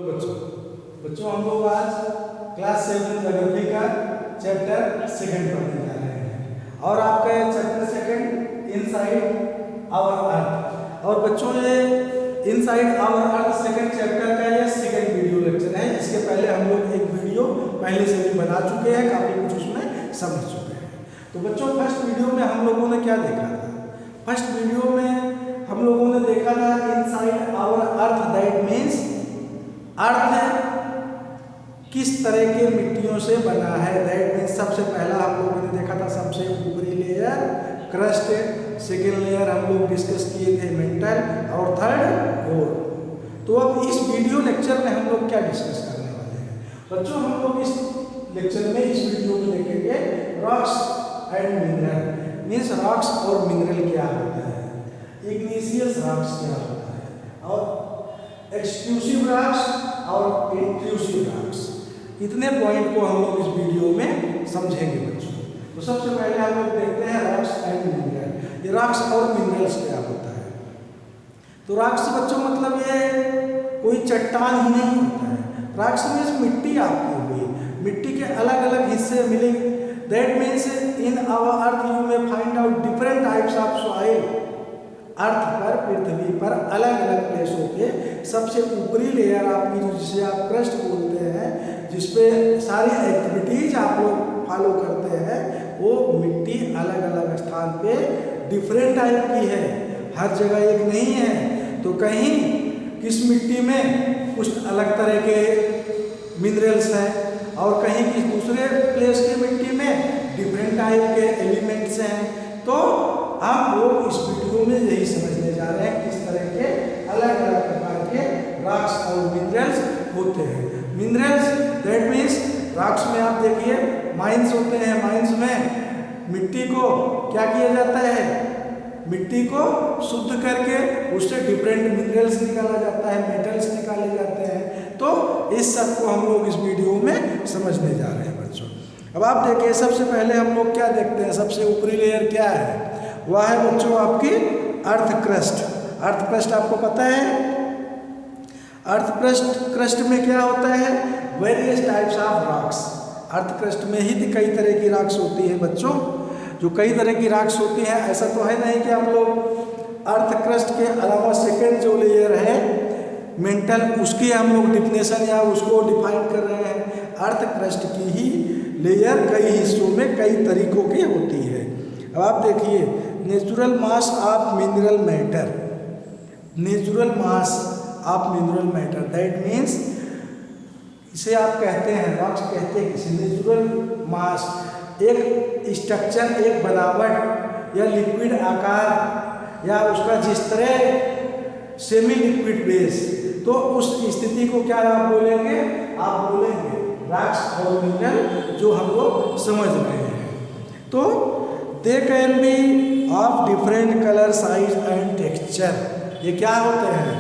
तो बच्चों हम लोग आज क्लास 7 ज्योग्राफी का चैप्टर सेकंड पढ़ने जा रहे हैं और आपका chapter second inside our earth. और बच्चों ये inside our earth second chapter का ये सेकंड वीडियो लेक्चर है। इसके पहले हम लोग एक वीडियो पहले से भी बना चुके हैं, काफी कुछ उसमें समझ चुके हैं। तो बच्चों फर्स्ट वीडियो में हम लोगों ने क्या देखा था? फर्स्ट वीडियो में हम लोगों ने देखा था inside our earth, that means earth किस तरह के मिट्टियों से बना है। दैट मीन्स सबसे पहला हम लोगों ने देखा था सबसे ऊपरी लेयर क्रस्ट, सेकेंड लेयर हम लोग डिस्कस किए थे मेंटल और थर्ड कोर। तो अब इस वीडियो लेक्चर में हम लोग क्या डिस्कस करने वाले हैं बच्चों? हम लोग इस लेक्चर में इस वीडियो में देखेंगे rocks and mineral. Means rocks और मिनरल क्या होता है, इग्निशियस रॉक्स क्या होता है और एक्सक्लूसिव रॉक्स और इंट्रूसिव रॉक्स। इतने पॉइंट को हम लोग इस वीडियो में समझेंगे बच्चों। तो सबसे पहले हम लोग देखते हैं रॉक्स एंड मिनरल। ये रॉक्स और मिनरल्स क्या होता है? तो रॉक्स बच्चों मतलब ये कोई चट्टान ही नहीं होता है। रॉक्स मीन्स मिट्टी आपकी हुई, मिट्टी के अलग अलग हिस्से मिलेंगे। That means in our earth you may find out different types of soil. Earth पर, पृथ्वी पर अलग अलग प्लेसों पे सबसे ऊपरी लेयर आपकी जिसे आप क्रस्ट बोलते हैं, जिसपे सारी एक्टिविटीज आप लोग फॉलो करते हैं, वो मिट्टी अलग अलग स्थान पे डिफरेंट टाइप की है, हर जगह एक नहीं है। तो कहीं किस मिट्टी में कुछ अलग तरह के मिनरल्स हैं और कहीं किस दूसरे प्लेस की मिट्टी में डिफरेंट टाइप के एलिमेंट्स हैं। तो हम लोग इस वीडियो में यही समझने जा रहे हैं किस तरह के अलग अलग प्रकार के रॉक्स और मिनरल्स होते हैं। मिनरल्स दैट मीन्स रॉक्स में आप देखिए माइंस होते हैं। माइंस में मिट्टी को क्या किया जाता है, मिट्टी को शुद्ध करके उससे डिफरेंट मिनरल्स निकाला जाता है, मेटल्स निकाले जाते हैं। तो इस सब को हम लोग इस वीडियो में समझने जा रहे हैं बच्चों। अब आप देखिए सबसे पहले हम लोग क्या देखते हैं, सबसे ऊपरी लेयर क्या है? वह है बच्चों आपकी अर्थ क्रस्ट। अर्थ क्रस्ट आपको पता है? अर्थ क्रस्ट में क्या होता है? Various types of rocks. Earth crust में ही कई तरह की रॉक्स होती है बच्चों। जो कई तरह की रॉक्स होती हैं, ऐसा तो है नहीं कि हम लोग अर्थ क्रस्ट के अलावा सेकेंड जो लेयर है मेंटल, उसकी हम लोग डिफिनेशन या उसको डिफाइन कर रहे हैं। अर्थ क्रस्ट की ही लेयर कई हिस्सों में कई तरीकों की होती है। अब आप देखिए natural mass of mineral matter, natural mass of mineral matter that means इसे आप कहते हैं, रॉक्स कहते हैं किसी नेचुरल मास, एक स्ट्रक्चर, एक बनावट या लिक्विड आकार या उसका जिस तरह सेमी लिक्विड बेस, तो उस स्थिति को क्या आप बोलेंगे? आप बोलेंगे रॉक्स और मिनरल, जो हम लोग समझ रहे हैं। तो they can be of different colour, size and texture. ये क्या होते हैं?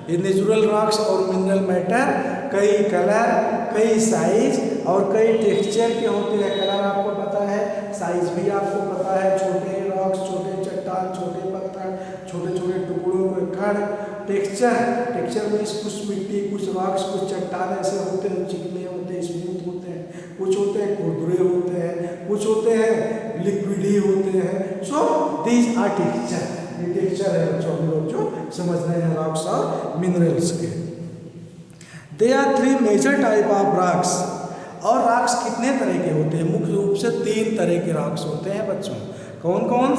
ये नेचुरल रॉक्स और मिनरल मैटर कई कलर, कई साइज और कई टेक्सचर के होते हैं। कलर आपको पता है, साइज भी आपको पता है, छोटे रॉक्स, छोटे चट्टान, छोटे पत्थर, छोटे छोटे टुकड़ों के कण। टेक्सचर में कुछ मिट्टी, कुछ रॉक्स, कुछ चट्टान ऐसे होते हैं, चिकने होते हैं, स्मूथ होते हैं, कुछ होते हैं खुरदुरे होते हैं, कुछ होते हैं लिक्विड ही होते हैं। So these are texture. ये टेक्सचर है बच्चों हम लोग जो समझ रहे हैं रॉक्स और मिनरल्स के। They are 3 major type of rocks. और रॉक्स कितने तरह के होते हैं? मुख्य रूप से 3 तरह के रॉक्स होते हैं बच्चों। कौन कौन?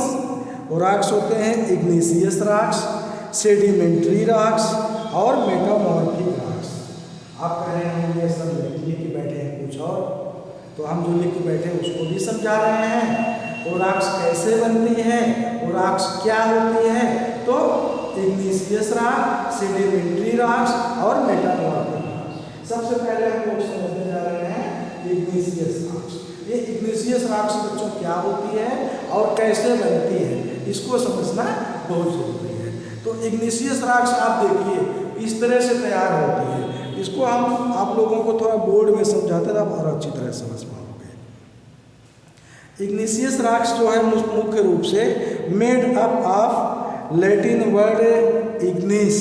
वो रॉक्स होते हैं इग्निशियस रॉक्स, सेडिमेंट्री रॉक्स और मेटामॉर्फिक रॉक्स। आप कह रहे हैं ये सब लिख के बैठे हैं कुछ और, तो हम जो लिख के बैठे हैं उसको भी समझा रहे हैं। वो रॉक्स कैसे बनती है, वो रॉक्स क्या होती है? तो इग्निशियस रॉक, सेडिमेंट्री रॉक्स और मेटामॉर्फिक रॉक्स। सबसे पहले हम लोग समझने जा रहे हैं इग्निशियस रॉक्स। ये इग्निशियस रॉक्स बच्चों क्या होती है और कैसे बनती है, इसको समझना बहुत जरूरी है। तो इग्निशियस रॉक्स आप देखिए इस तरह से तैयार होती है। इसको हम आप लोगों को थोड़ा बोर्ड में समझाते हैं, आप और अच्छी तरह समझ पाओगे। इग्निशियस रॉक्स जो है मुख्य रूप से made up of Latin word Ignis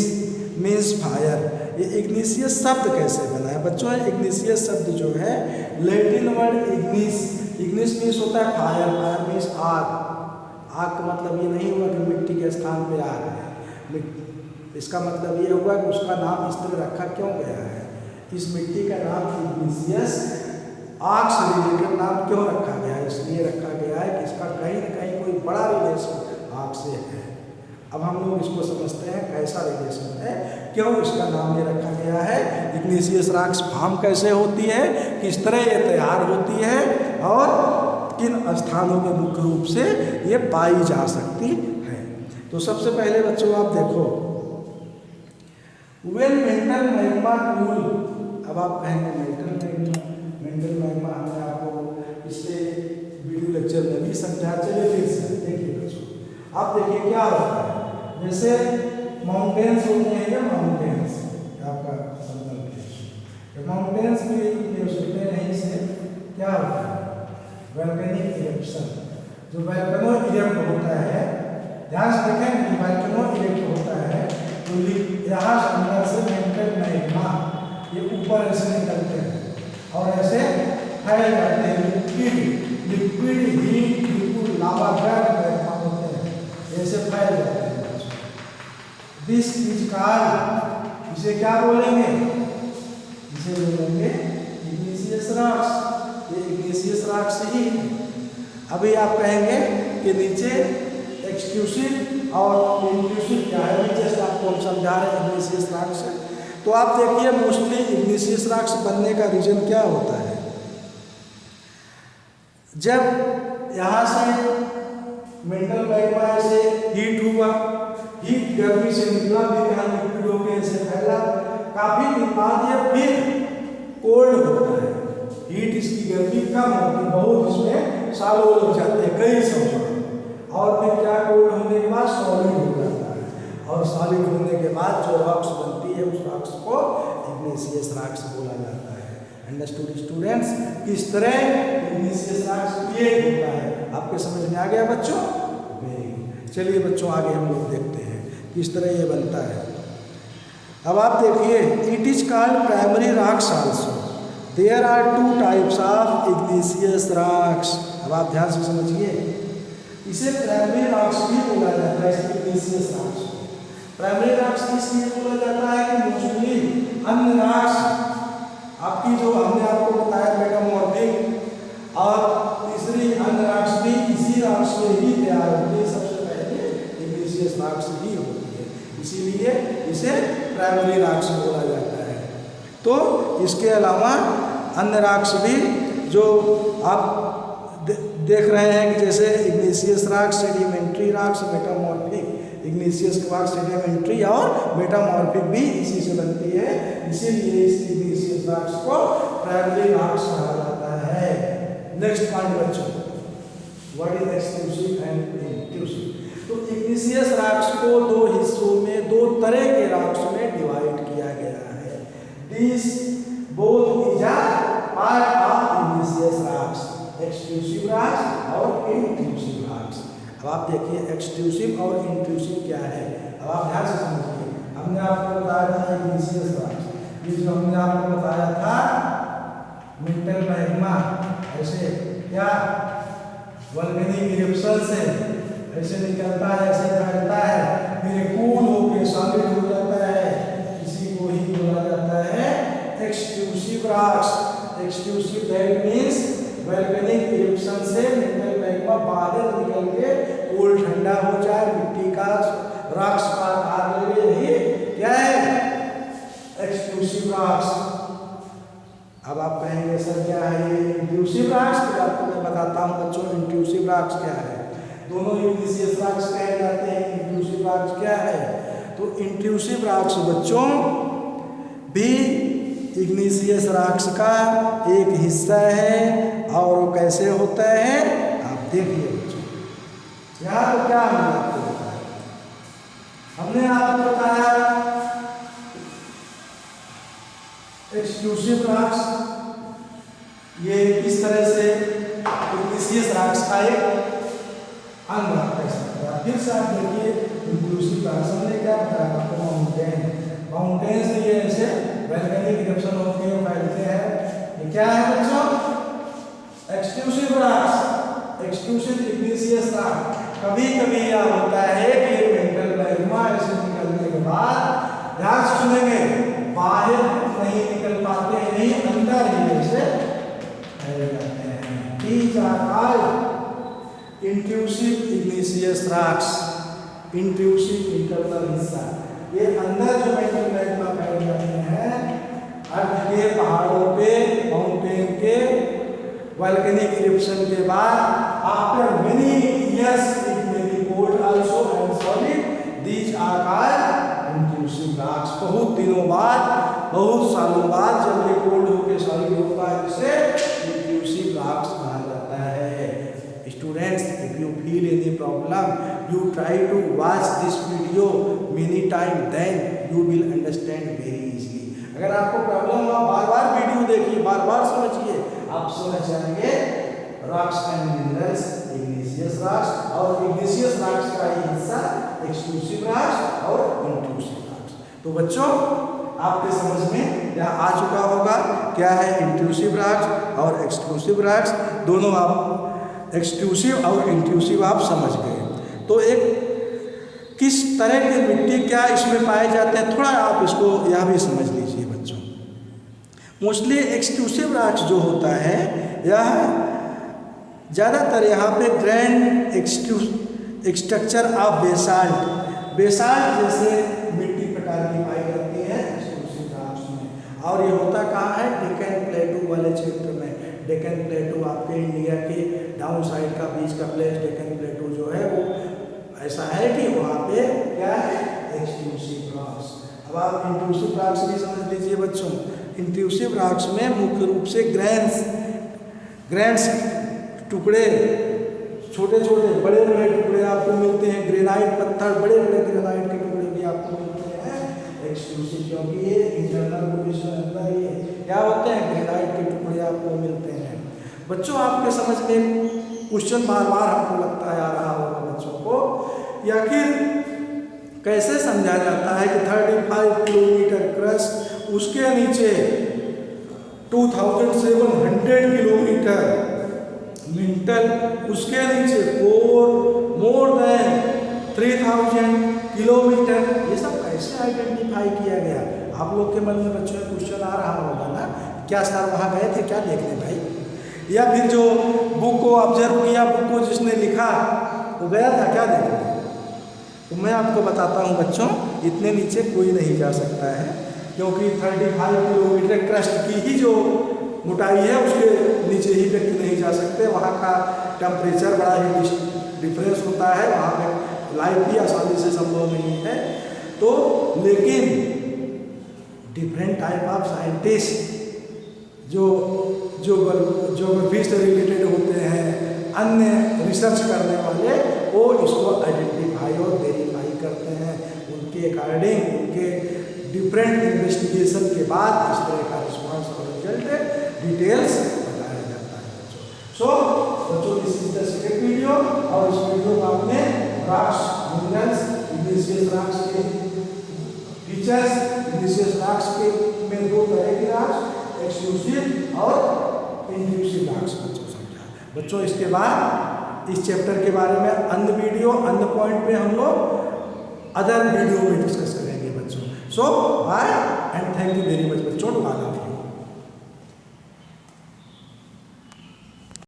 means fire. ये इग्निशियस शब्द कैसे बना है बच्चों? इग्निशियस शब्द जो है Latin word Ignis, Ignis means होता है फायर, फायर मीन्स आग। आग का मतलब ये नहीं हुआ कि मिट्टी के स्थान पे आग है, इसका मतलब ये हुआ कि उसका नाम इस तरह रखा क्यों गया है, इस मिट्टी का नाम इग्निशियस आग से रिलेटेड नाम क्यों रखा गया है? इसलिए रखा गया है कि इसका कहीं ना कहीं कोई बड़ा रिलेशन आग से है। अब हम लोग इसको समझते हैं कैसा रिलेशन है, क्यों इसका नाम ये रखा गया है। इग्निशियस रॉक्स फॉर्म कैसे होती है, किस तरह ये तैयार होती है और किन स्थानों में मुख्य रूप से ये पाई जा सकती है। तो सबसे पहले बच्चों आप देखो, व्हेन मेंटल मैग्मा कूल, अब आप कहेंगे मेंटल मैग्मा हमने आपको पिछले वीडियो लेक्चर में भी समझा, चलिए फिर से देखिए बच्चों। आप देखिए क्या होता है, जैसे माउंटेन्स होते हैं या माउंटेन्स आपका संकल्प है, माउंटेन्स भी होते हैं, से क्या होता है वोल्केनिक इरप्शन। जो वोल्केनो इरप्ट होता है, ध्यान से देखें कि वोल्केनो इरप्ट होता है तो यहाँ अंदर से मेंटल मैग्मा ये ऊपर ऐसे निकलते हैं और ऐसे फैल जाते हैं, लिक्विड हीट बिल्कुल लावा मैग्मा होते हैं, ऐसे फैल जाते हैं। दिस इज कॉल्ड, इसे क्या बोलेंगे, इसे बोलेंगे इग्निशियस रॉक्स। ये इग्निशियस रॉक्स ही है। अभी आप कहेंगे कि नीचे एक्सक्लूसिव और इंक्लूसिव क्या है, जैसे आपको हम समझा रहे हैं इग्निशियस रॉक्स। तो आप देखिए मोस्टली इग्निशियस रॉक्स बनने का रीजन क्या होता है, जब यहाँ से मेंटल मैग्मा से हीट हुआ, हीट गर्मी से निकला, फिर यहाँ लिक्विड हो गया, ऐसे फैला, काफी दिन बाद ये फिर कोल्ड होता है, हीट इसकी गर्मी कम होती है, बहुत इसमें सालों लग जाते हैं, कई सालों, और फिर क्या कोल्ड होने के बाद सॉलिड हो जाता है, और सॉलिड होने के बाद जो रॉक्स बनती है उस रॉक्स को इग्निशियस रॉक्स बोला जाता है। Understood students? किस तरह इग्निशियस रॉक्स क्रिएट होता है, आपके समझ में आ गया बच्चों? चलिए बच्चों आगे हम लोग देखते हैं किस तरह ये बनता है। अब आप देखिए, it is called primary rocks also, there are two types of igneous rocks. अब आप ध्यान से समझिए, इसे प्राइमरी रॉक्स भी बोला जाता है, इग्निशियस रॉक्स। प्राइमरी रॉक्स इसलिए बोला जाता है कि मोस्टली अन्य रॉक्स आपकी जो हमने आपको बताया मेटामॉर्फिक और तीसरी अन्य रॉक्स भी इसी रॉक्स से ही तैयार होती है, सबसे पहले इग्निशियस रॉक्स ही होती है, इसीलिए इसे प्राइमरी रॉक्स बोला जाता है। तो इसके अलावा अन्य रॉक्स भी जो आप देख रहे हैं कि जैसे igneous rocks, sedimentary rocks, metamorphic, igneous के बाद सेडिमेंट्री और मेटामॉर्फिक भी इसी से बनती है, इसीलिए इस इग्निशियस रॉक्स को प्राइमरी रॉक्स कहा जाता है। नेक्स्ट पॉइंट बच्चों, what is exclusive and inclusive. तो इग्निशियस रॉक्स को दो हिस्सों में, दो तरह के रॉक्स में डिवाइड किया गया है। This both is a part of igneous rocks, exclusive rocks और इंक्लूसिव रॉक्स। अब आप देखिए एक्सक्लूसिव और इंक्लूसिव क्या है, अब आप ध्यान से समझिए। हमने आपको बताया था इग्निशियस रॉक्स, ये जो हमने आपको बताया था मेंटल मैग्मा ऐसे क्या वोल्केनिक इरप्शन से ऐसे निकलता है, ऐसे फैलता है, फिर कूल होकर सॉलिड हो जाता है, इसी को ही बोला जाता है exclusive rocks. Exclusive that means volcanic eruption से मेंटल मैग्मा बाहर निकल के कूल ठंडा हो जाए, मिट्टी का रॉक्स का आकार ले, यही क्या है एक्सक्लूसिव रॉक्स। अब आप कहेंगे सर क्या है ये इंक्लूसिव रॉक्स, तो आपको मैं बताता हूँ बच्चों इंक्लूसिव रॉक्स क्या है। दोनों इग्निशियस रॉक्स कहे जाते हैं, इंक्लूसिव रॉक्स क्या है। तो इंक्लूसिव रॉक्स बच्चों भी इग्निशियस रॉक्स का एक हिस्सा है, और वो कैसे होता है आप देखिए बच्चों। यहाँ तो क्या हमने आपको बताया, हमने आपको बताया एक्सक्लूसिव रॉक्स ये किस तरह से इग्निशियस रॉक्स का एक अंग कह सकते हैं। फिर से आप देखिए इंक्लूसिव रॉक्स हमने क्या बताया आपको, माउंटेन्स दिए ऐसे वैल्केनिक इरप्शन होते हैं, फैलते हैं। ये क्या है बच्चों? Exclusive rocks, exclusive igneous rock. कभी कभी यह होता है कि मेटल मैग्मा ऐसे निकलने के बाद ध्यान से सुनेंगे, बाहर नहीं निकल पाते हैं, नहीं अंदर ही ऐसे फैल जाते हैं। These are called intrusive igneous rocks, intrusive internal हिस्सा। ये अंदर जो मेटल मैग्मा फैल जाते हैं अर्थ के पहाड़ों पे, माउंटेन के वोल्केनिक इरप्शन के बाद, after many years it may be cold also and solid, these are called intrusive rocks. बहुत दिनों बाद, बहुत सालों बाद जब ये कोल्ड होकर सॉलिड होता है इसे इंट्रूसिव रॉक्स कहा जाता है। Students, if you feel any problem, you try to watch this video many times, then you will understand very easily. अगर आपको प्रॉब्लम हो, बार बार वीडियो देखिए, बार बार समझिए, आप समझ जाएंगे rocks and minerals, igneous rocks और इग्निशियस रॉक्स का ही हिस्सा एक्सक्लूसिव रॉक्स और इंट्रूसिव रॉक्स। तो बच्चों, आपके समझ में यह आ चुका होगा क्या है इंट्रूसिव रॉक्स और एक्सक्लूसिव रॉक्स। दोनों आप एक्सक्लूसिव और इंट्रूसिव आप समझ गए। तो एक किस तरह की मिट्टी क्या इसमें पाए जाते हैं, थोड़ा आप इसको यह भी समझ लीजिए बच्चों। मोस्टली एक्सक्लूसिव रॉक्स जो होता है यह ज़्यादातर यहाँ पे grand structure of basalt, basalt जैसे मिट्टी प्रकार की पाई जाती है एक्सक्लूसिव रॉक्स में। और ये होता कहाँ है? डेक्कन प्लेटू वाले क्षेत्र में। डेक्कन प्लेटू आपके इंडिया के डाउन साइड का बीच का प्लेस डेक्कन प्लेटू जो है वो ऐसा है कि वहाँ पे क्या है? Exclusive rocks. अब आप इंट्रूसिव रॉक्स भी समझ लीजिए बच्चों। इंट्रूसिव रॉक्स में मुख्य रूप से ग्रेन्स टुकड़े, छोटे छोटे बड़े बड़े टुकड़े आपको मिलते हैं। ग्रेनाइट पत्थर, बड़े बड़े ग्रेनाइट के टुकड़े भी आपको मिलते हैं एक्सक्लूसिव, क्योंकि ये इंटरनल पोजीशन अंदर ही क्या होते हैं? ग्रेनाइट के टुकड़े आपको मिलते हैं। बच्चों, आपके समझ में क्वेश्चन बार बार हमको लगता है आ रहा होगा बच्चों को, या फिर कैसे समझा जाता है कि 35 किलोमीटर क्रस्ट, उसके नीचे 2700 किलोमीटर मिंटल, उसके नीचे मोर देन 3000 किलोमीटर, ये सब कैसे आइडेंटिफाई किया गया? आप लोग के मन में बच्चों में क्वेश्चन आ रहा होगा ना, क्या सर वहाँ गए थे क्या देखने भाई? या फिर जो बुक को ऑब्जर्व किया, बुक को जिसने लिखा वो गया था क्या देखने? तो मैं आपको बताता हूँ बच्चों, इतने नीचे कोई नहीं जा सकता है, क्योंकि 35 किलोमीटर क्रस्ट की ही जो मोटाई है उसके नीचे ही व्यक्ति नहीं जा सकते। वहाँ का टेम्परेचर बड़ा ही डिफरेंस होता है, वहाँ पे लाइफ भी आसानी से संभव नहीं है। तो लेकिन डिफरेंट टाइप ऑफ साइंटिस्ट जो ज्योग्राफी से रिलेटेड होते हैं, अन्य रिसर्च करने वाले, वो इसको आइडेंटिफाई और वेरीफाई करते हैं। उनके अकॉर्डिंग, उनके डिफरेंट इन्वेस्टिगेशन के बाद इस तरह का रिस्पॉन्स और रिजल्ट डिटेल्स बताया जाता है बच्चों। बच्चों, this is the second video, और इस वीडियो में आपने रॉक्स, मिनरल्स, इग्निशियस रॉक्स के फीचर्स, इग्निशियस रॉक्स के में दो तरह के रॉक्स, एक्सक्लूसिव और इंट्रूसिव रॉक्स बच्चों समझा। बच्चों, इसके बाद इस चैप्टर के बारे में अन्य वीडियो, अन्य पॉइंट पे हम लोग अदर वीडियो में डिस्कस करेंगे बच्चों। So bye and thank you very much बच्चों।